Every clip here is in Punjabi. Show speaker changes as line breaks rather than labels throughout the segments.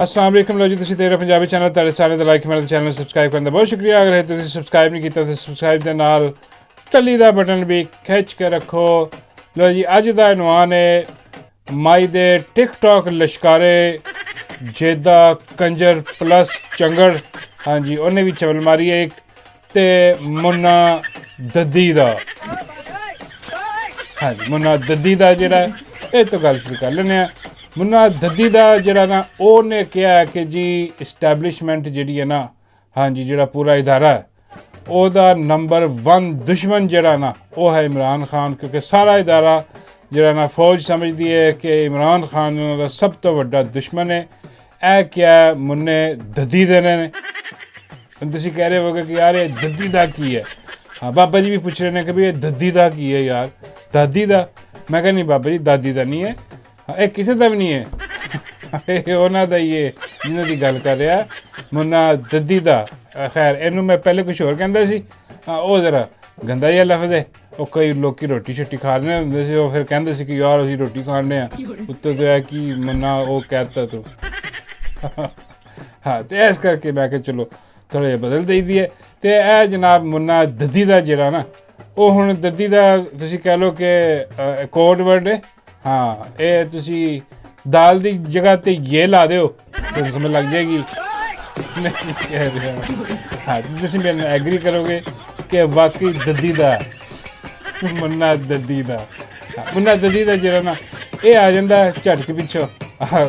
अस्सलाम वालेकुम लो जी तुसीं तेरा पंजाबी चैनल तुहाडे सारे दा लाइक मेरे चैनल सबसक्राइब करन दा बहुत शुक्रिया। अगर तुसीं सबसक्राइब नहीं कीता तो सबसक्राइब दे नाल टल्ली दा बटन भी खिच के रखो। लो जी अज दा इनवान है माई दे टिकटॉक लश्कारे जेदा कंजर प्लस चंगड़। हाँ जी उन्हें भी चवल मारी है एक ते मुन्ना दद्दी दा। हाँ जी मुन्ना दद्दी दा जेड़ा ये तो गल शुरू कर लेने। मुन्ना दद्दी दा जेड़ा ना उन्हें कहा है कि जी इस्टैबलिशमेंट जिहड़ी है ना, हाँ जी जेड़ा पूरा इदारा है ओदा नंबर 1 दुश्मन जेड़ा ना वो है इमरान खान, क्योंकि सारा इदारा जेड़ा ना फौज समझदी है कि इमरान खान उन्होंने सब तो वड्डा दुश्मन है। ए क्या मुन्ने दद्दी दे ने तुसीं कह रहे होगे कि यार ये दद्दी दा की है। हाँ बाबा जी भी पूछ रहे हैं कि भाई ये दद्दी दा की है यार, दादी दा। मैं कहा नहीं बाबा जी दादी दा नहीं है, ये किसी का भी नहीं है उन्हों का ही है जिन्हों की गल कर रहा मुन्ना दद्दी का। खैर इनू मैं पहले कुछ होर कहता सी, वो जरा गंदा जिहा लफ्ज़ है। वो कई लोग रोटी शोटी खा रहे होंगे से, फिर कहते सी कि यार असीं रोटी खाने उत्ते तो है कि मुन्ना वो कहता तू हाँ तो इस करके मैं कहा चलो थोड़ा जिहा बदल दई दी है। तो यह जनाब मुन्ना दद्दी का जेड़ा ना वो हुण दद्दी का तुसीं कह लो कि कोड वर्ड है। हाँ ये तुसी दाल की जगह ते ये ला दो तो समझ लग जाएगी नहीं कह रहा। हाँ तुसी मेरे नाल एग्री करोगे कि वाकई दद्दी दा मुन्ना दद्दी दा। मुन्ना दद्दी दा जेड़ा ना ये आ जाता झटके पिछों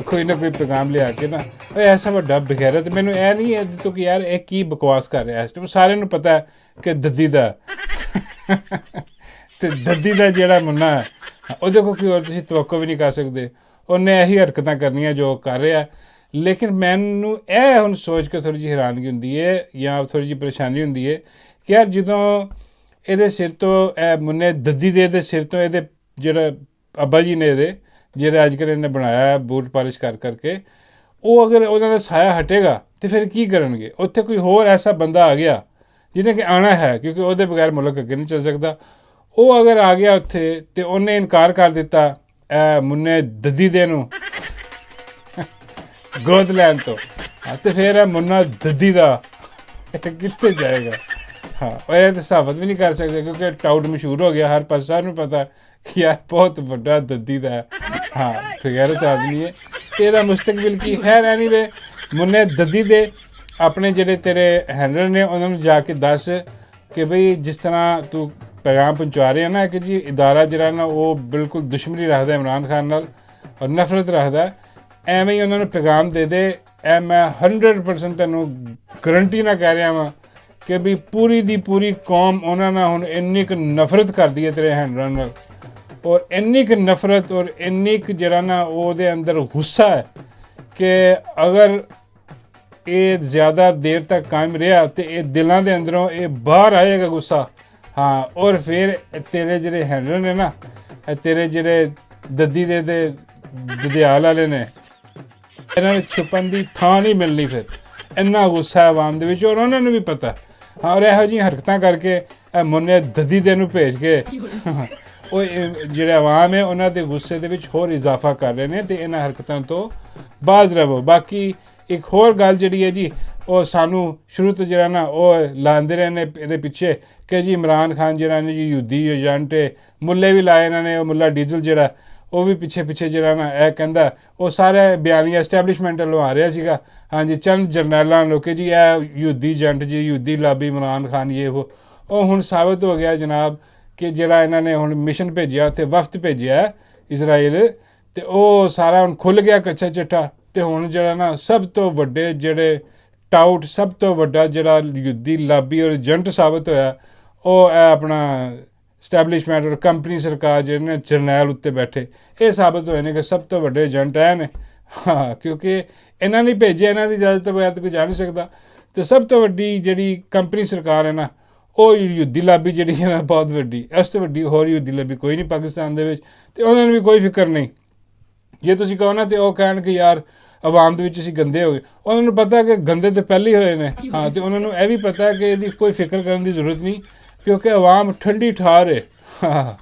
कोई ना कोई पैगाम लिया के ना ऐसा वड्डा बगैरत। मैनू यह नहीं है तो कि यार ये की बकवास कर रहा है इस टाइम, सारे नूं पता है कि दद्दी दा ते दद्दी दा जेड़ा मुन्ना है ਉਹਦੇ ਕੋਲ ਕੋਈ ਹੋਰ ਤੁਸੀਂ ਤਵੱਕੋ ਵੀ ਨਹੀਂ ਕਰ ਸਕਦੇ। ਉਹਨੇ ਇਹੀ ਹਰਕਤਾਂ ਕਰਨੀਆਂ ਜੋ ਕਰ ਰਿਹਾ। ਲੇਕਿਨ ਮੈਨੂੰ ਇਹ ਹੁਣ ਸੋਚ ਕੇ ਥੋੜ੍ਹੀ ਜਿਹੀ ਹੈਰਾਨਗੀ ਹੁੰਦੀ ਹੈ ਜਾਂ ਥੋੜ੍ਹੀ ਜਿਹੀ ਪਰੇਸ਼ਾਨੀ ਹੁੰਦੀ ਹੈ ਕਿ ਯਾਰ ਜਦੋਂ ਇਹਦੇ ਸਿਰ ਤੋਂ ਇਹ ਮੁੰਨੇ ਦद्दी ਦੇ ਸਿਰ ਤੋਂ ਇਹਦੇ ਜਿਹੜਾ ਅੱਬਾ ਜੀ ਨੇ ਇਹਦੇ ਜਿਹੜੇ ਅੱਜ ਕੱਲ੍ਹ ਇਹਨੇ ਬਣਾਇਆ ਬੂਟ ਪਾਲਿਸ਼ ਕਰ ਕਰਕੇ, ਉਹ ਅਗਰ ਉਹਨਾਂ ਦਾ ਸਾਇਆ ਹਟੇਗਾ ਤਾਂ ਫਿਰ ਕੀ ਕਰਨਗੇ। ਉੱਥੇ ਕੋਈ ਹੋਰ ਐਸਾ ਬੰਦਾ ਆ ਗਿਆ ਜਿਹਨੇ ਕਿ ਆਉਣਾ ਹੈ, ਕਿਉਂਕਿ ਉਹਦੇ ਬਗੈਰ ਮੁਲਕ ਅੱਗੇ ਨਹੀਂ ਚੱਲ ਸਕਦਾ। ਉਹ ਅਗਰ ਆ ਗਿਆ ਉੱਥੇ ਤੇ ਉਹਨੇ ਇਨਕਾਰ ਕਰ ਦਿੱਤਾ ਮੁੰਨੇ ਦद्दी ਦੇ ਨੂੰ ਗੋਦ ਲੈਣ ਤੋਂ, ਤੇ ਫਿਰ ਇਹ ਮੁੰਨਾ दद्दी ਦਾ ਕਿੱਥੇ ਜਾਏਗਾ। हाँ और यह तो साबित भी नहीं कर सकते क्योंकि टाउट मशहूर हो गया, हर पास सारे पता कि यार बहुत बड़ा दद्दी दा है। हाँ गैरत आदमी है तेरा मुस्तकबिल की। खैर एनीवे मुन्ने दद्दी दे अपने जेडे तेरे हैंडल ने उन्होंने जाके दस कि भाई जिस तरह तू पैगाम पहुँचा रहे हैं ना कि जी इदारा जरा ना वो बिल्कुल दुश्मनी रखता इमरान खान नाल और नफरत रखता, एवें ही उन्होंने पैगाम दे दे। ए मैं 100% तेनों गारंटी ना कह रहा वां कि भी पूरी दी पूरी कौम उन्होंने हुण इन्नी क नफरत कर दी है तेरे हैंडल नाल, और इन्नी क नफरत और इन्नी क जरा ना ओहदे अंदर गुस्सा है कि अगर ये ज़्यादा देर तक कायम रहा तो ये दिलों के अंदरों ये बाहर आएगा गुस्सा। हाँ और फिर तेरे जेडे हैंडल ने ना तेरे जेडे दद्दी दे ददियाल वाले ने इन्होंने छुपन की थां नहीं मिलनी। फिर इन्ना गुस्सा है आवाम दे विच और उन्होंने भी पता। हाँ और यहो जिहियां हरकतां करके मुन्ने दद्दी दे नूं भेज के ਉਹ ਜਿਹੜੇ ਆਵਾਮ ਹੈ ਉਹਨਾਂ ਦੇ ਗੁੱਸੇ ਦੇ ਵਿੱਚ ਹੋਰ ਇਜ਼ਾਫਾ ਕਰ ਰਹੇ ਨੇ ਤੇ ਇਹਨਾਂ ਹਰਕਤਾਂ ਤੋਂ ਬਾਜ਼ ਰਹੋ। ਬਾਕੀ ਇੱਕ ਹੋਰ ਗੱਲ ਜਿਹੜੀ ਹੈ ਜੀ ਉਹ ਸਾਨੂੰ ਸ਼ੁਰੂ ਤੋਂ ਜਿਹੜਾ ਨਾ ਉਹ ਲਾਉਂਦੇ ਰਹੇ ਨੇ ਇਹਦੇ ਪਿੱਛੇ ਕਿ ਜੀ ਇਮਰਾਨ ਖਾਨ ਜਿਹੜਾ ਨੇ ਜੀ ਯੂਦੀ ਏਜੰਟ ਮੁੱਲੇ ਵੀ ਲਾਏ ਇਹਨਾਂ ਨੇ। ਉਹ ਮੁੱਲਾ ਡੀਜ਼ਲ ਜਿਹੜਾ ਉਹ ਵੀ ਪਿੱਛੇ ਜਿਹੜਾ ਨਾ ਇਹ ਕਹਿੰਦਾ ਉਹ ਸਾਰੇ ਬਿਆਨੀਆਂ ਐਸਟੈਬਲਿਸ਼ਮੈਂਟ ਵੱਲੋਂ ਆ ਰਿਹਾ ਸੀਗਾ। ਹਾਂਜੀ ਚੰਦ ਜਰਨੈਲਾਂ ਲੋਕ ਜੀ ਇਹ ਯੂਦੀ ਏਜੰਟ ਜੀ ਯੂਦੀ ਲਾਬੀ ਇਮਰਾਨ ਖਾਨ ਇਹ ਉਹ ਹੁਣ ਸਾਬਤ ਹੋ ਗਿਆ ਜਨਾਬ ਕਿ ਜਿਹੜਾ ਇਹਨਾਂ ਨੇ ਹੁਣ ਮਿਸ਼ਨ ਭੇਜਿਆ ਉੱਥੇ ਵਫਦ ਭੇਜਿਆ ਇਜ਼ਰਾਈਲ ਤੇ ਉਹ ਸਾਰਾ ਹੁਣ ਖੁੱਲ੍ਹ ਗਿਆ ਕੱਚਾ ਚਿੱਟਾ। ਤੇ ਹੁਣ ਜਿਹੜਾ ਨਾ ਸਭ ਤੋਂ ਵੱਡੇ ਜਿਹੜੇ ਟਾਊਟ ਸਭ ਤੋਂ ਵੱਡਾ ਜਿਹੜਾ ਯੂਦੀ ਲਾਬੀ ਔਰ ਏਜੰਟ ਸਾਬਤ ਹੋਇਆ ਉਹ ਆਪਣਾ ਸਟੈਬਲਿਸ਼ਮੈਂਟ ਔਰ ਕੰਪਨੀ ਸਰਕਾਰ ਜਿਹੜੇ ਨੇ ਜਰਨੈਲ ਉੱਤੇ ਬੈਠੇ ਇਹ ਸਾਬਤ ਹੋਏ ਨੇ ਕਿ ਸਭ ਤੋਂ ਵੱਡੇ ਏਜੰਟ ਹੈ ਨੇ। ਹਾਂ ਕਿਉਂਕਿ ਇਹਨਾਂ ਨੇ ਭੇਜਿਆ, ਇਹਨਾਂ ਦੀ ਇਜਾਜ਼ਤ ਤੋਂ ਬਗੈਰ ਤਾਂ ਕੋਈ ਜਾ ਨਹੀਂ ਸਕਦਾ। ਤੇ ਸਭ ਤੋਂ ਵੱਡੀ ਜਿਹੜੀ ਕੰਪਨੀ ਸਰਕਾਰ ਹੈ ਨਾ ਉਹ ਯੂਦੀ ਲਾਬੀ ਜਿਹੜੀ ਹੈ ਨਾ ਬਹੁਤ ਵੱਡੀ, ਇਸ ਤੋਂ ਵੱਡੀ ਹੋਰ ਯੂਦੀ ਲਾਬੀ ਕੋਈ ਨਹੀਂ ਪਾਕਿਸਤਾਨ ਦੇ ਵਿੱਚ। ਤੇ ਉਹਨਾਂ ਨੂੰ ਵੀ ਕੋਈ ਫਿਕਰ ਨਹੀਂ। ਜੇ ਤੁਸੀਂ ਕਹੋ ਨਾ ਤੇ ਉਹ ਕਹਿਣ ਕਿ ਯਾਰ ਆਵਾਮ ਦੇ ਵਿੱਚ ਅਸੀਂ ਗੰਦੇ ਹੋ ਗਏ, ਉਹਨਾਂ ਨੂੰ ਪਤਾ ਕਿ ਗੰਦੇ ਤਾਂ ਪਹਿਲੇ ਹੀ ਹੋਏ ਨੇ। ਹਾਂ ਤੇ ਉਹਨਾਂ ਨੂੰ ਇਹ ਵੀ ਪਤਾ ਕਿ ਇਹਦੀ ਕੋਈ ਫਿਕਰ ਕਰਨ ਦੀ ਜ਼ਰੂਰਤ ਨਹੀਂ क्योंकि अवाम ठंडी ठार है। हाँ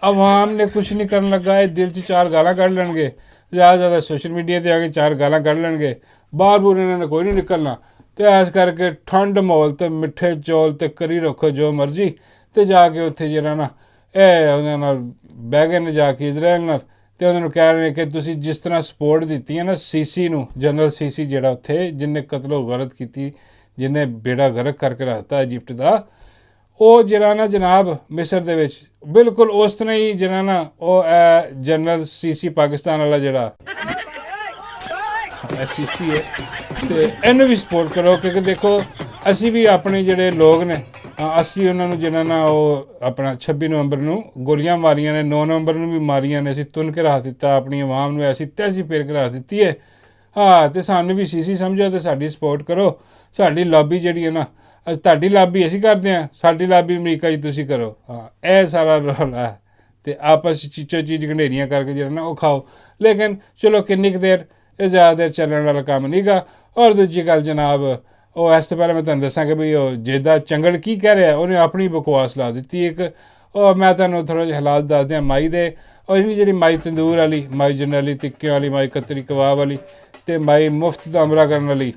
अवाम ने कुछ नहीं करन लगा, दिल च चार गालां कढ़ लैणगे, ज़्यादा सोशल मीडिया ते आके चार गालां कढ़ लैणगे, ਬਾਹਰ ਬੂਰ ਇਹਨਾਂ ਨੇ ਕੋਈ ਨਹੀਂ ਨਿਕਲਣਾ। ਤੇ ਇਸ ਕਰਕੇ ਠੰਡ ਮਾਹੌਲ ਤੇ ਮਿੱਠੇ ਚੌਲ ਤੇ ਕਰੀ ਰੱਖੋ ਜੋ ਮਰਜ਼ੀ, ਤੇ ਜਾ ਕੇ ਉੱਥੇ ਜਿਹੜਾ ਨਾ ਇਹ ਉਹਨਾਂ ਨਾਲ ਬਹਿ ਗਏ ਨੇ ਜਾ ਕੇ ਇਜ਼ਰਾਈਲ ਨਾਲ, ਤੇ ਉਹਨਾਂ ਨੂੰ ਕਹਿ ਰਹੇ ਨੇ ਕਿ ਤੁਸੀਂ ਜਿਸ ਤਰ੍ਹਾਂ ਸਪੋਰਟ ਦਿੱਤੀ ਹੈ ਨਾ ਸੀਸੀ ਨੂੰ, ਜਨਰਲ ਸੀਸੀ ਜਿਹੜਾ ਉੱਥੇ ਜਿਹਨੇ ਕਤਲੋ ਗਰਤ ਕੀਤੀ, ਜਿਹਨੇ ਬੇੜਾ ਗਰਕ ਕਰਕੇ ਰੱਖਤਾ ਇਜਿਪਟ ਦਾ, ਉਹ ਜਿਹੜਾ ਨਾ ਜਨਾਬ ਮਿਸਰ ਦੇ ਵਿੱਚ ਬਿਲਕੁਲ ਉਸ ਤਰ੍ਹਾਂ ਹੀ ਜਿਹੜਾ ਨਾ ਉਹ ਜਨਰਲ ਸੀਸੀ ਪਾਕਿਸਤਾਨ ਵਾਲਾ ਜਿਹੜਾ ਸੀਸੀ ਹੈ, ਤੇ ਇਹਨੂੰ ਵੀ ਸਪੋਰਟ ਕਰੋ। ਕਿਉਂਕਿ ਦੇਖੋ ਅਸੀਂ ਵੀ ਆਪਣੇ ਜਿਹੜੇ ਲੋਕ ਨੇ ਅਸੀਂ ਉਹਨਾਂ ਨੂੰ ਜਿਹੜਾ ਨਾ ਉਹ ਆਪਣਾ 26 ਨਵੰਬਰ ਨੂੰ ਗੋਲੀਆਂ ਮਾਰੀਆਂ ਨੇ, 9 ਨਵੰਬਰ ਨੂੰ ਵੀ ਮਾਰੀਆਂ ਨੇ, ਅਸੀਂ ਤੁੰਨ ਕੇ ਰੱਖ ਦਿੱਤਾ ਆਪਣੀ ਆਵਾਮ ਨੂੰ, ਐਸੀ ਤੈਸੀ ਫੇਰ ਕੇ ਰੱਖ ਦਿੱਤੀ ਹੈ। ਹਾਂ, ਤੇ ਸਾਨੂੰ ਵੀ ਸੀਸੀ ਸਮਝੋ ਤੇ ਸਾਡੀ ਸਪੋਰਟ ਕਰੋ। ਸਾਡੀ ਲਾਬੀ ਜਿਹੜੀ ਹੈ ਨਾ, ਤੁਹਾਡੀ ਲਾਬੀ ਅਸੀਂ ਕਰਦੇ ਹਾਂ, ਸਾਡੀ ਲਾਬੀ ਅਮਰੀਕਾ 'ਚ ਤੁਸੀਂ ਕਰੋ। ਹਾਂ, ਇਹ ਸਾਰਾ ਰੌਲਾ ਹੈ। ਤੇ ਆਪਸ ਚੀਚੋ ਚੀਜ਼ ਗੰਢੇਰੀਆਂ ਕਰਕੇ ਜਿਹੜਾ ਨਾ ਉਹ ਖਾਓ। ਲੇਕਿਨ ਚਲੋ ਕਿੰਨੀ ਕੁ ਦੇਰ, ਇਹ ਜ਼ਿਆਦਾ ਦੇਰ ਚੱਲਣ ਵਾਲਾ ਕੰਮ ਨਹੀਂ ਗਾ। ਔਰ ਦੂਜੀ ਗੱਲ ਜਨਾਬ, ਉਹ ਇਸ ਤੋਂ ਪਹਿਲਾਂ ਮੈਂ ਤੁਹਾਨੂੰ ਦੱਸਾਂ ਕਿ ਬਈ ਉਹ ਜਿਹਦਾ ਚੰਗਲ ਕੀ ਕਹਿ ਰਿਹਾ, ਉਹਨੇ ਆਪਣੀ ਬਕਵਾਸ ਲਾ ਦਿੱਤੀ ਇੱਕ। ਉਹ ਮੈਂ ਤੁਹਾਨੂੰ ਥੋੜ੍ਹਾ ਜਿਹਾ ਹਾਲਾਤ ਦੱਸਦੇ ਹਾਂ ਮਾਈ ਦੇ। ਔਰ ਇਹਨੀ ਜਿਹੜੀ ਮਾਈ ਤੰਦੂਰ ਵਾਲੀ, ਮਾਈ ਜਰਨੈਲੀ ਟਿੱਕਿਆਂ ਵਾਲੀ, ਮਾਈ ਕਤਰੀ ਕਬਾਬ ਵਾਲੀ, ਅਤੇ ਮਾਈ ਮੁਫਤ ਦਾ ਅਮਰਾ ਕਰਨ ਵਾਲੀ,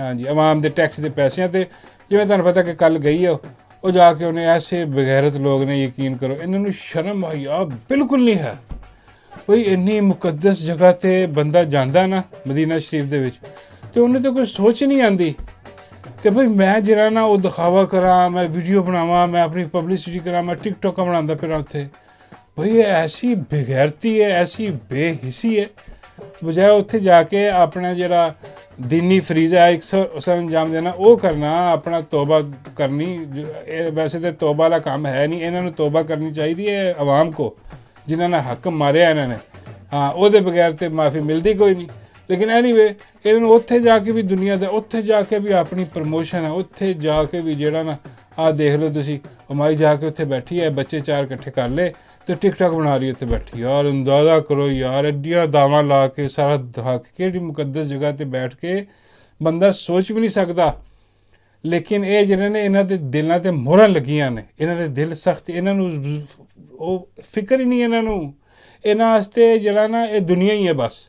ਹਾਂਜੀ, ਆਵਾਮ ਦੇ ਟੈਕਸ ਦੇ ਪੈਸਿਆਂ 'ਤੇ। ਜਿਵੇਂ ਤੁਹਾਨੂੰ ਪਤਾ ਕਿ ਕੱਲ੍ਹ ਗਈ ਉਹ ਜਾ ਕੇ ਉਹਨੇ ਐਸੇ ਬਗੈਰਤ ਲੋਕ ਨੇ, ਯਕੀਨ ਕਰੋ ਇਹਨਾਂ ਨੂੰ ਸ਼ਰਮ ਹਯਾ ਬਿਲਕੁਲ ਨਹੀਂ ਹੈ। ਕੋਈ ਇੰਨੀ ਮੁਕੱਦਸ ਜਗ੍ਹਾ 'ਤੇ ਬੰਦਾ ਜਾਂਦਾ ਨਾ ਮਦੀਨਾ ਸ਼ਰੀਫ ਦੇ ਵਿੱਚ, ਅਤੇ ਉਹਨੂੰ ਤਾਂ ਕੋਈ ਸੋਚ ਨਹੀਂ ਆਉਂਦੀ ਕਿ ਭਈ ਮੈਂ ਜਿਹੜਾ ਨਾ ਉਹ ਦਿਖਾਵਾ ਕਰਾਂ, ਮੈਂ ਵੀਡੀਓ ਬਣਾਵਾਂ, ਮੈਂ ਆਪਣੀ ਪਬਲਿਸਿਟੀ ਕਰਾਂ, ਮੈਂ ਟਿਕਟੋਕਾਂ ਬਣਾਉਂਦਾ ਫਿਰਾਂ ਉੱਥੇ। ਭਈ ਇਹ ਐਸੀ ਬੇਗੈਰਤੀ ਹੈ, ਐਸੀ ਬੇਹਿੱਸੀ ਹੈ। ਬਜਾਏ ਉੱਥੇ ਜਾ ਕੇ ਆਪਣਾ ਜਿਹੜਾ ਦੀਨੀ ਫਰੀਜ਼ਾ ਹੈ ਇੱਕ ਸਰ ਅੰਜਾਮ ਦੇਣਾ, ਉਹ ਕਰਨਾ, ਆਪਣਾ ਤੋਬਾ ਕਰਨੀ। ਇਹ ਵੈਸੇ ਤਾਂ ਤੋਬਾ ਵਾਲਾ ਕੰਮ ਹੈ ਨਹੀਂ, ਇਹਨਾਂ ਨੂੰ ਤੋਬਾ ਕਰਨੀ ਚਾਹੀਦੀ ਹੈ ਆਵਾਮ ਕੋ, ਜਿਨ੍ਹਾਂ ਨੇ ਹੱਕ ਮਾਰਿਆ ਇਹਨਾਂ ਨੇ। ਹਾਂ, ਉਹਦੇ ਬਗੈਰ ਤਾਂ ਮਾਫੀ ਮਿਲਦੀ ਕੋਈ ਨਹੀਂ। ਲੇਕਿਨ ਐਨੀਵੇ ਇਹਨਾਂ ਨੂੰ ਉੱਥੇ ਜਾ ਕੇ ਵੀ ਦੁਨੀਆ ਦਾ, ਉੱਥੇ ਜਾ ਕੇ ਵੀ ਆਪਣੀ ਪ੍ਰਮੋਸ਼ਨ ਹੈ, ਉੱਥੇ ਜਾ ਕੇ ਵੀ ਜਿਹੜਾ ਨਾ ਆਹ ਦੇਖ ਲਓ ਤੁਸੀਂ, ਮਾਈ ਜਾ ਕੇ ਉੱਥੇ ਬੈਠੀ ਹੈ, ਬੱਚੇ 4 ਇਕੱਠੇ ਕਰ ਲਏ ਤੇ ਟਿਕਟੌਕ ਬਣਾ ਰਹੀ ਉੱਥੇ ਬੈਠੀ। ਯਾਰ ਅੰਦਾਜ਼ਾ ਕਰੋ ਯਾਰ, ਐਡੀਆਂ ਦਾਵਾਂ ਲਾ ਕੇ ਸਾਰਾ ਦਹਾਕ ਕਿਹੜੀ ਮੁਕੱਦਸ ਜਗ੍ਹਾ 'ਤੇ ਬੈਠ ਕੇ ਬੰਦਾ ਸੋਚ ਵੀ ਨਹੀਂ ਸਕਦਾ। ਲੇਕਿਨ ਇਹ ਜਿਹੜੇ ਨੇ ਇਹਨਾਂ ਦੇ ਦਿਲਾਂ 'ਤੇ ਮੋਹਰਾਂ ਲੱਗੀਆਂ ਨੇ, ਇਹਨਾਂ ਦੇ ਦਿਲ ਸਖਤ, ਇਹਨਾਂ ਨੂੰ ਉਹ ਫਿਕਰ ਹੀ ਨਹੀਂ ਇਹਨਾਂ ਨੂੰ। ਇਹਨਾਂ ਵਾਸਤੇ ਜਿਹੜਾ ਨਾ ਇਹ ਦੁਨੀਆ ਹੀ ਹੈ ਬਸ,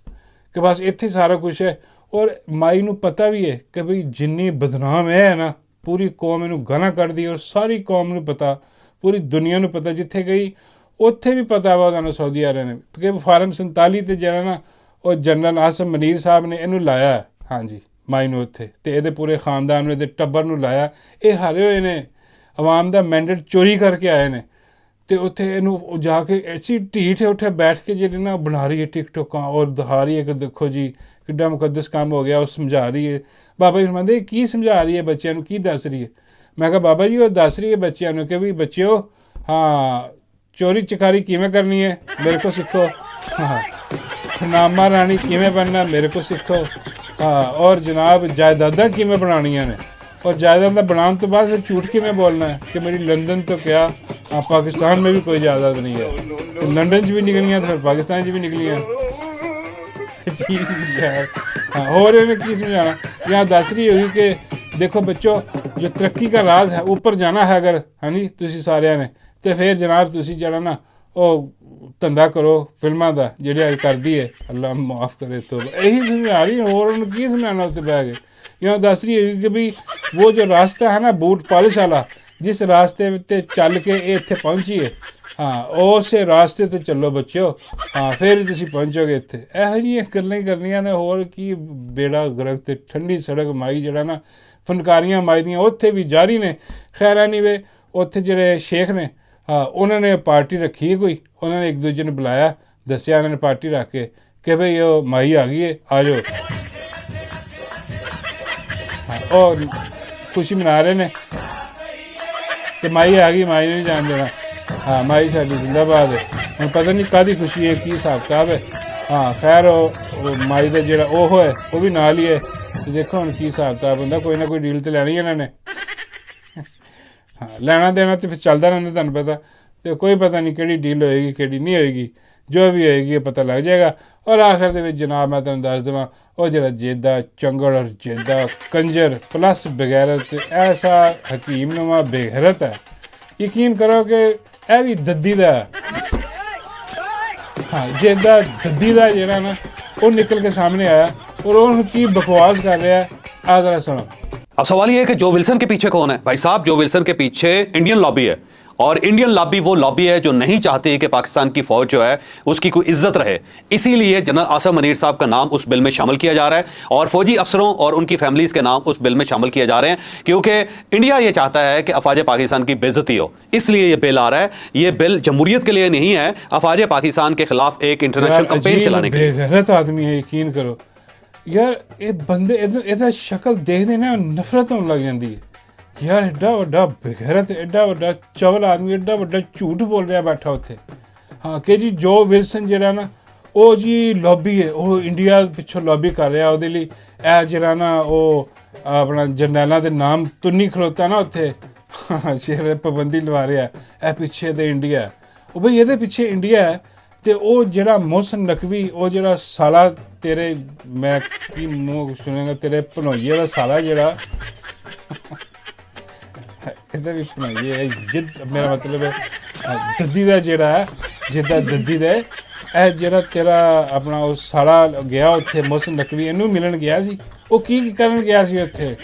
ਕਿ ਬਸ ਇੱਥੇ ਸਾਰਾ ਕੁਛ ਹੈ। ਔਰ ਮਾਈ ਨੂੰ ਪਤਾ ਵੀ ਹੈ ਕਿ ਬਈ ਜਿੰਨੀ ਬਦਨਾਮ ਹੈ ਨਾ, ਪੂਰੀ ਕੌਮ ਇਹਨੂੰ ਗਾਲਾਂ ਕੱਢਦੀ। ਔਰ ਸਾਰੀ ਕੌਮ ਨੂੰ ਪਤਾ, ਪੂਰੀ ਦੁਨੀਆ ਨੂੰ ਪਤਾ, ਜਿੱਥੇ ਗਈ ਉੱਥੇ ਵੀ ਪਤਾ ਵਾ ਉਹਨਾਂ ਨੂੰ ਸਾਊਦੀ ਅਰਬ ਨੇ, ਕਿ ਫਾਰਮ 47 ਤੇ ਜਿਹੜਾ ਨਾ ਉਹ ਜਨਰਲ ਆਸਮ ਮਨੀਰ ਸਾਹਿਬ ਨੇ ਇਹਨੂੰ ਲਾਇਆ, ਹਾਂਜੀ, ਮਾਈ ਨੂੰ ਉੱਥੇ, ਅਤੇ ਇਹਦੇ ਪੂਰੇ ਖਾਨਦਾਨ ਨੂੰ, ਇਹਦੇ ਟੱਬਰ ਨੂੰ ਲਾਇਆ। ਇਹ ਹਾਰੇ ਹੋਏ ਨੇ, ਆਵਾਮ ਦਾ ਮੈਂਡੇਟ ਚੋਰੀ ਕਰਕੇ ਆਏ ਨੇ, ਅਤੇ ਉੱਥੇ ਇਹਨੂੰ ਜਾ ਕੇ ਐਸੀ ਢੀਠ ਹੈ ਉੱਥੇ ਬੈਠ ਕੇ ਜਿਹੜੇ ਨਾ ਬਣਾ ਰਹੀ ਹੈ ਟਿਕਟੋਕਾਂ, ਔਰ ਦਿਖਾ ਰਹੀ ਹੈ ਕਿ ਦੇਖੋ ਜੀ ਕਿੱਡਾ ਮੁਕੱਦਸ ਕੰਮ ਹੋ ਗਿਆ। ਉਹ ਸਮਝਾ ਰਹੀ ਹੈ, ਬਾਬਾ ਜੀ ਫਰਮਾਉਂਦੇ ਕੀ ਸਮਝਾ ਰਹੀ ਹੈ ਬੱਚਿਆਂ ਨੂੰ, ਕੀ ਦੱਸ ਰਹੀ ਹੈ? ਮੈਂ ਕਿਹਾ ਬਾਬਾ ਜੀ ਉਹ ਦੱਸ ਰਹੀ ਹੈ ਬੱਚਿਆਂ ਨੂੰ ਕਿ ਵੀ ਬੱਚਿਓ, ਹਾਂ, ਚੋਰੀ ਚਕਾਰੀ ਕਿਵੇਂ ਕਰਨੀ ਹੈ ਮੇਰੇ ਕੋਲ ਸਿੱਖੋ, ਹਾਂ, ਨਾਮਾ ਰਾਣੀ ਕਿਵੇਂ ਬਣਨਾ ਮੇਰੇ ਕੋਲ ਸਿੱਖੋ, ਹਾਂ, ਔਰ ਜਨਾਬ ਜਾਇਦਾਦਾਂ ਕਿਵੇਂ ਬਣਾਉਣੀਆਂ ਨੇ, और जायदाद बनाने तो बाद फिर झूठ की में बोलना है कि मेरी लंदन तो क्या, हाँ, पाकिस्तान में भी कोई जायदाद नहीं है, तो लंदन च भी निकलियाँ तो फिर पाकिस्तान च भी निकलियाँ। हाँ, और इन्हें की समझाना, यहाँ दस रही होगी कि देखो बच्चों, जो तरक्की का राज है, ऊपर जाना है अगर, हाँ जी, तुसी सारिਆਂ ने, तो फिर जनाब तुसी जरा ना ਉਹ ਧੰਦਾ ਕਰੋ ਫਿਲਮਾਂ ਦਾ ਜਿਹੜੇ ਅੱਜ ਕਰਦੀ ਹੈ, ਅੱਲਾ ਮਾਫ ਕਰੇ। तो यही समझा रही है, और उन्होंने की समझाना उत्ते बह गए। यहाँ दस रही है कि भी वो जो रास्ता है ना बूट पॉलिश वाला, जिस रास्ते ते चल के ये इत्थे पहुंची है, हाँ, उस रास्ते ते चलो बच्चो, हाँ, फिर तुसीं पहुंचोगे इत्थे। ਇਹੋ ਜਿਹੀਆਂ ਗੱਲਾਂ ਹੀ ਕਰਨੀਆਂ ਨੇ, ਹੋਰ ਕੀ ਬੇੜਾ ਗਰਕ ਤੇ ਠੰਡੀ ਸੜਕ ਮਾਈ ਜਿਹੜਾ ਨਾ ਫਨਕਾਰੀਆਂ ਮਾਈ ਦੀਆਂ ਉੱਥੇ ਵੀ ਜਾਰੀ ਨੇ। ਖੈਰ ਨਹੀਂ ਵੇ, ਉੱਥੇ ਜਿਹੜੇ ਸ਼ੇਖ ਨੇ, ਹਾਂ, ਉਹਨਾਂ ਨੇ ਪਾਰਟੀ ਰੱਖੀ ਹੈ ਕੋਈ, ਉਹਨਾਂ ਨੇ ਇੱਕ ਦੂਜੇ ਨੂੰ ਬੁਲਾਇਆ, ਦੱਸਿਆ ਉਹਨਾਂ ਨੇ ਪਾਰਟੀ ਰੱਖ ਕੇ ਕਿ ਭਈ ਉਹ ਮਾਈ ਆ ਗਈ ਹੈ, ਆ ਜਾਓ। ਹਾਂ, ਉਹ ਖੁਸ਼ੀ ਮਨਾ ਰਹੇ ਨੇ ਕਿ ਮਾਈ ਆ ਗਈ, ਮਾਈ ਨੇ ਨਹੀਂ ਜਾਣ ਦੇਣਾ। ਹਾਂ, ਮਾਈ ਸਾਡੀ ਜ਼ਿੰਦਾਬਾਦ ਹੈ। ਹੁਣ ਪਤਾ ਨਹੀਂ ਕਾਹਦੀ ਖੁਸ਼ੀ ਹੈ, ਕੀ ਹਿਸਾਬ ਕਿਤਾਬ ਹੈ। ਹਾਂ, ਖੈਰ ਉਹ ਮਾਈ ਦਾ ਜਿਹੜਾ ਉਹ ਹੈ ਉਹ ਵੀ ਨਾਲ ਹੀ ਹੈ, ਅਤੇ ਦੇਖੋ ਹੁਣ ਕੀ ਹਿਸਾਬ ਕਿਤਾਬ ਹੁੰਦਾ। ਕੋਈ ਨਾ ਕੋਈ ਡੀਲ ਤਾਂ ਲੈਣੀ ਇਹਨਾਂ ਨੇ। ਹਾਂ, ਲੈਣਾ ਦੇਣਾ ਤਾਂ ਫਿਰ ਚੱਲਦਾ ਰਹਿੰਦਾ, ਤੁਹਾਨੂੰ ਪਤਾ, ਅਤੇ ਕੋਈ ਪਤਾ ਨਹੀਂ ਕਿਹੜੀ ਡੀਲ ਹੋਏਗੀ ਕਿਹੜੀ ਨਹੀਂ ਹੋਏਗੀ। ਜੋ ਵੀ ਹੋਏਗੀ ਇਹ ਪਤਾ ਲੱਗ ਜਾਏਗਾ। ਔਰ ਆਖਰ ਦੇ ਵਿੱਚ ਜਨਾਬ ਮੈਂ ਤੁਹਾਨੂੰ ਦੱਸ ਦੇਵਾਂ, ਉਹ ਜਿਹੜਾ ਜੇਦਾ ਚੰਗੜ ਔਰ ਜੇਦਾ ਕੰਜਰ ਪਲੱਸ ਬਗੈਰਤ, ਐਸਾ ਹਕੀਮ ਨੁਮਾ ਬੇਗੈਰਤ ਹੈ, ਯਕੀਨ ਕਰੋ ਕਿ ਇਹ ਵੀ ਦੱਦੀ ਦਾ। ਹਾਂ, ਜੇਦਾ ਦੱਦੀ ਦਾ ਜਿਹੜਾ ਨਾ ਉਹ ਨਿਕਲ ਕੇ ਸਾਹਮਣੇ ਆਇਆ, और वो की बकवास कर रहा है, आ जरा सुनो।
अब सवाल ये है कि जो विल्सन के पीछे कौन है भाई साहब? जो विल्सन के पीछे इंडियन लॉबी है, और इंडियन लॉबी वो लॉबी है जो नहीं चाहती कि पाकिस्तान की फौज जो है उसकी कोई इज्जत रहे। इसीलिए जनरल आसिम मुनीर साहब का नाम उस बिल में शामिल किया जा रहा है, और फौजी अफसरों और उनकी फैमिलीज के नाम उस बिल में शामिल किए जा रहे हैं, क्योंकि इंडिया ये चाहता है कि अफवाज पाकिस्तान की बेइज्जती हो, इसलिए ये बिल आ रहा है। ये बिल जमहूरियत के लिए नहीं है, अफवाज पाकिस्तान के खिलाफ एक इंटरनेशनल कंपेन चलाने के लिए।
बेगैरत आदमी है, यकीन करो यार, ये बंदे ਇਹਦਾ ਸ਼ਕਲ ਦੇਖਦੇ ਨਾ ਨਫ਼ਰਤ ਹੋਣ ਲੱਗ ਜਾਂਦੀ ਹੈ ਯਾਰ। ਐਡਾ ਵੱਡਾ ਬੇਗੈਰਤ, ਐਡਾ ਵੱਡਾ ਚਵਲ ਆਦਮੀ, ਐਡਾ ਵੱਡਾ ਝੂਠ ਬੋਲ ਰਿਹਾ ਬੈਠਾ ਉੱਥੇ। ਹਾਂ ਕਿ ਜੀ ਜੋ ਵਿਲਸਨ ਜਿਹੜਾ ਨਾ ਉਹ ਜੀ ਲੌਬੀ ਹੈ, ਉਹ ਇੰਡੀਆ ਪਿੱਛੋਂ ਲੌਬੀ ਕਰ ਰਿਹਾ ਉਹਦੇ ਲਈ। ਇਹ ਜਿਹੜਾ ਨਾ ਉਹ ਆਪਣਾ ਜਰਨੈਲਾਂ ਦੇ ਨਾਮ ਤੁੰਨੀ ਖਲੋਤਾ ਨਾ ਉੱਥੇ, ਜਿਹੜੇ ਪਾਬੰਦੀ ਲਵਾ ਰਿਹਾ, ਇਹ ਪਿੱਛੇ ਤੇ ਇੰਡੀਆ। ਉਹ ਬਈ ਇਹਦੇ ਪਿੱਛੇ ਇੰਡੀਆ ਹੈ। ਤੇ ਉਹ ਜਿਹੜਾ ਮੋਹਸਨ ਨਕਵੀ, ਉਹ ਜਿਹੜਾ ਸਾਲਾ ਤੇਰੇ, ਮੈਂ ਕੀ ਮੂੰਹ ਸੁਣੇਗਾ, ਤੇਰੇ ਭਣੋਈਏ ਦਾ ਸਾਲਾ ਜਿਹੜਾ, ਇਹਦਾ ਵੀ ਭਣੋਈਏ ਹੈ ਜਿੱਦ, ਮੇਰਾ ਮਤਲਬ ਹੈ ਦੱਦੀ ਦਾ ਜਿਹੜਾ ਹੈ, ਜਿੱਦਾਂ ਦੱਦੀ ਦਾ ਇਹ ਜਿਹੜਾ ਤੇਰਾ ਆਪਣਾ ਉਹ ਸਾਲਾ ਗਿਆ ਉੱਥੇ ਮੋਹਸਨ ਨਕਵੀ, ਇਹਨੂੰ ਮਿਲਣ ਗਿਆ ਸੀ। ਉਹ ਕੀ ਕਰਨ ਗਿਆ ਸੀ ਉੱਥੇ?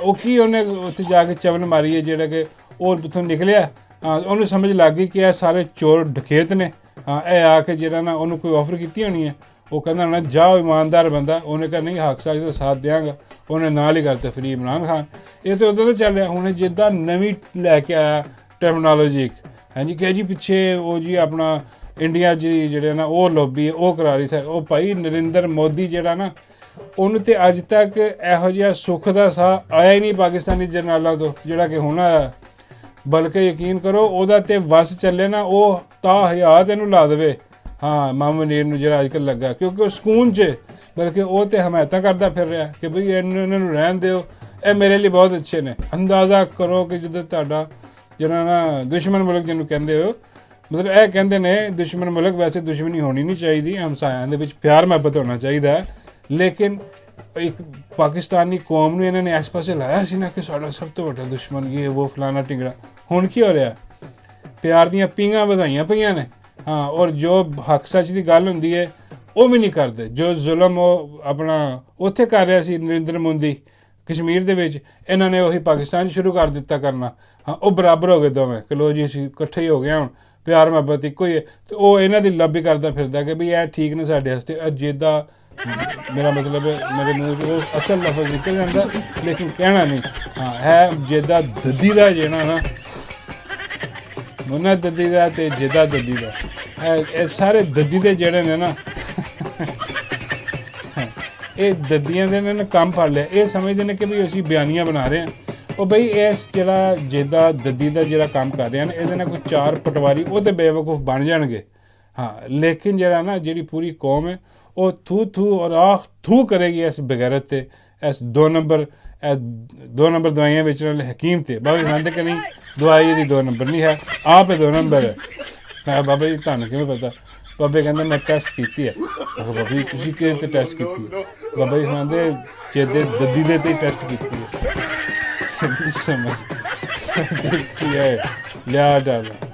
ਉਹ ਕੀ ਉਹਨੇ ਉੱਥੇ ਜਾ ਕੇ ਚਵਲ ਮਾਰੀ ਹੈ ਜਿਹੜਾ ਕਿ ਉਹ ਉੱਥੋਂ ਨਿਕਲਿਆ। ਉਹਨੂੰ ਸਮਝ ਲੱਗ ਗਈ ਕਿ ਇਹ ਸਾਰੇ ਚੋਰ ਡਕੈਤ ਨੇ। ਇਹ ਆ ਕੇ ਜਿਹੜਾ ਨਾ ਉਹਨੂੰ ਕੋਈ ਆਫਰ ਕੀਤੀ ਹੋਣੀ ਹੈ। ਉਹ ਕਹਿੰਦਾ ਨਾ ਜਾਓ ਇਮਾਨਦਾਰ ਬੰਦਾ। ਉਹਨੇ ਕਿਹਾ ਨਹੀਂ, ਹੱਕ ਸਾਜ ਦਾ ਸਾਥ ਦਿਆਂਗਾ। ਉਹਨੇ ਨਾਲ ਹੀ ਕਰਤਾ ਫਰੀ ਇਮਰਾਨ ਖਾਨ। ਇਹ ਤਾਂ ਉੱਦਾਂ ਦਾ ਚੱਲ ਰਿਹਾ। ਹੁਣ ਜਿੱਦਾਂ ਨਵੀਂ ਲੈ ਕੇ ਆਇਆ ਟਰਮੀਨੋਲੋਜੀ, ਹਾਂਜੀ ਕਿ ਜੀ ਪਿੱਛੇ ਉਹ ਜੀ ਆਪਣਾ ਇੰਡੀਆ ਜੀ ਜਿਹੜੇ ਨਾ ਉਹ ਲੌਬੀ ਹੈ, ਉਹ ਕਰਾ ਰਹੀ ਸੀ। ਉਹ ਭਾਈ ਨਰਿੰਦਰ ਮੋਦੀ ਜਿਹੜਾ ਨਾ, ਉਹਨੂੰ ਤੇ ਅੱਜ ਤੱਕ ਇਹੋ ਜਿਹਾ ਸੁੱਖ ਦਾ ਸਾਹ ਆਇਆ ਹੀ ਨਹੀਂ ਪਾਕਿਸਤਾਨੀ ਜਰਨੈਲਾਂ ਤੋਂ ਜਿਹੜਾ ਕਿ ਹੁਣ ਆਇਆ। ਬਲਕਿ ਯਕੀਨ ਕਰੋ ਉਹਦਾ ਤੇ ਵਸ ਚੱਲੇ ਨਾ, ਉਹ ਤਾਂ ਹਯਾਤ ਇਹਨੂੰ ਲਾ ਦੇਵੇ। ਹਾਂ ਮਾਮੂਨੀਰ ਨੂੰ ਜਿਹੜਾ ਅੱਜ ਕੱਲ੍ਹ ਲੱਗਾ, ਕਿਉਂਕਿ ਉਹ ਸਕੂਨ 'ਚ, ਬਲਕਿ ਉਹ ਤਾਂ ਹਮਾਇਤਾਂ ਕਰਦਾ ਫਿਰ ਰਿਹਾ ਕਿ ਬਈ ਇਹਨਾਂ ਨੂੰ ਰਹਿਣ ਦਿਓ, ਇਹ ਮੇਰੇ ਲਈ ਬਹੁਤ ਅੱਛੇ ਨੇ। ਅੰਦਾਜ਼ਾ ਕਰੋ ਕਿ ਜਦੋਂ ਤੁਹਾਡਾ ਜਿਹੜਾ ਨਾ ਦੁਸ਼ਮਣ ਮੁਲਕ ਜਿਹਨੂੰ ਕਹਿੰਦੇ ਹੋ, ਮਤਲਬ ਇਹ ਕਹਿੰਦੇ ਨੇ ਦੁਸ਼ਮਣ ਮੁਲਕ, ਵੈਸੇ ਦੁਸ਼ਮਣੀ ਹੋਣੀ ਨਹੀਂ ਚਾਹੀਦੀ, ਹਮਸਾਇਆਂ ਦੇ ਵਿੱਚ ਪਿਆਰ ਮੁਹੱਬਤ ਹੋਣਾ ਚਾਹੀਦਾ, ਲੇਕਿਨ ਇੱਕ ਪਾਕਿਸਤਾਨੀ ਕੌਮ ਨੂੰ ਇਹਨਾਂ ਨੇ ਇਸ ਪਾਸੇ ਲਾਇਆ ਸੀ ਨਾ ਕਿ ਸਾਡਾ ਸਭ ਤੋਂ ਵੱਡਾ ਦੁਸ਼ਮਣ ਇਹ ਉਹ ਫਲਾਣਾ ਟਿੰਗੜਾ। ਹੁਣ ਕੀ ਹੋ ਰਿਹਾ? ਪਿਆਰ ਦੀਆਂ ਪੀਂਘਾਂ ਵਧਾਈਆਂ ਪਈਆਂ ਨੇ। ਹਾਂ, ਔਰ ਜੋ ਹੱਕ ਸੱਚ ਦੀ ਗੱਲ ਹੁੰਦੀ ਹੈ ਉਹ ਵੀ ਨਹੀਂ ਕਰਦੇ। ਜੋ ਜ਼ੁਲਮ ਉਹ ਆਪਣਾ ਉੱਥੇ ਕਰ ਰਿਹਾ ਸੀ ਨਰਿੰਦਰ ਮੋਦੀ ਕਸ਼ਮੀਰ ਦੇ ਵਿੱਚ, ਇਹਨਾਂ ਨੇ ਉਹੀ ਪਾਕਿਸਤਾਨ 'ਚ ਸ਼ੁਰੂ ਕਰ ਦਿੱਤਾ ਕਰਨਾ। ਹਾਂ, ਉਹ ਬਰਾਬਰ ਹੋ ਗਏ ਦੋਵੇਂ ਕਿ ਲੋ ਜੀ ਅਸੀਂ ਇਕੱਠੇ ਹੀ ਹੋ ਗਏ, ਹੁਣ ਪਿਆਰ ਮੁਹੱਬਤ ਇੱਕੋ ਹੀ ਹੈ। ਅਤੇ ਉਹ ਇਹਨਾਂ ਦੀ ਲੌਬੀ ਕਰਦਾ ਫਿਰਦਾ ਕਿ ਬਈ ਇਹ ਠੀਕ ਨੇ ਸਾਡੇ ਵਾਸਤੇ। ਜਿੱਦਾਂ ਮੇਰਾ ਮਤਲਬ ਮੇਰੇ ਮੂੰਹ 'ਚ ਉਹ ਅਸਲ ਲਫ਼ਜ਼ ਨਿਕਲ ਜਾਂਦਾ, ਲੇਕਿਨ ਕਹਿਣਾ ਨਹੀਂ। ਹਾਂ, ਹੈ ਜਿੱਦਾਂ ਦੱਦੀ ਦਾ ਜਿਹੜਾ ਨਾ, ਮੁੰਨਾ ਦੱਦੀ ਦਾ ਅਤੇ ਜਿੱਦਾਂ ਦੱਦੀ ਦਾ, ਇਹ ਸਾਰੇ ਦੱਦੀ ਦੇ ਜਿਹੜੇ ਨੇ ਨਾ, ਇਹ ਦੱਦੀਆਂ ਦੇ ਨੇ ਕੰਮ ਫੜ ਲਿਆ। ਇਹ ਸਮਝਦੇ ਨੇ ਕਿ ਵੀ ਅਸੀਂ ਬਿਆਨੀਆਂ ਬਣਾ ਰਹੇ ਹਾਂ। ਉਹ ਬਈ ਇਸ ਜਿਹੜਾ ਜਿੱਦਾਂ ਦੱਦੀ ਦਾ ਜਿਹੜਾ ਕੰਮ ਕਰ ਰਹੇ ਹਨ, ਇਹਦੇ ਨਾਲ ਕੋਈ ਚਾਰ ਪਟਵਾਰੀ ਉਹ ਤਾਂ ਬੇਵਕੂਫ ਬਣ ਜਾਣਗੇ। ਹਾਂ, ਲੇਕਿਨ ਜਿਹੜਾ ਨਾ ਜਿਹੜੀ ਪੂਰੀ ਕੌਮ ਹੈ ਉਹ ਥੂ ਥੂ ਔਰ ਆਖ ਥੂ ਕਰੇਗੀ ਇਸ ਬਗੈਰਤ 'ਤੇ, ਇਸ ਦੋ ਨੰਬਰ ਦਵਾਈਆਂ ਵੇਚਣ ਵਾਲੇ ਹਕੀਮ 'ਤੇ। ਬਾਬਾ ਜੀ ਕਹਿੰਦੇ ਕਿ ਨਹੀਂ, ਦਵਾਈ ਇਹਦੀ 2 ਨੰਬਰ ਨਹੀਂ ਹੈ, ਆਪ ਇਹ 2 ਨੰਬਰ ਹੈ। ਮੈਂ ਬਾਬਾ ਜੀ ਤੁਹਾਨੂੰ ਕਿਵੇਂ ਪਤਾ? ਬਾਬੇ ਕਹਿੰਦੇ ਮੈਂ ਟੈਸਟ ਕੀਤੀ ਹੈ। ਬਾਬਾ ਜੀ ਤੁਸੀਂ ਕਿਹਦੇ 'ਤੇ ਟੈਸਟ ਕੀਤੀ ਹੈ? ਬਾਬਾ ਜੀ ਕਹਿੰਦੇ ਜਿਹਦੇ ਦੱਦੀ ਦੇ 'ਤੇ ਟੈਸਟ ਕੀਤੀ ਹੈ। ਸਮਝ ਕੀ ਹੈ ਲਿਆ ਡਾਲਾ।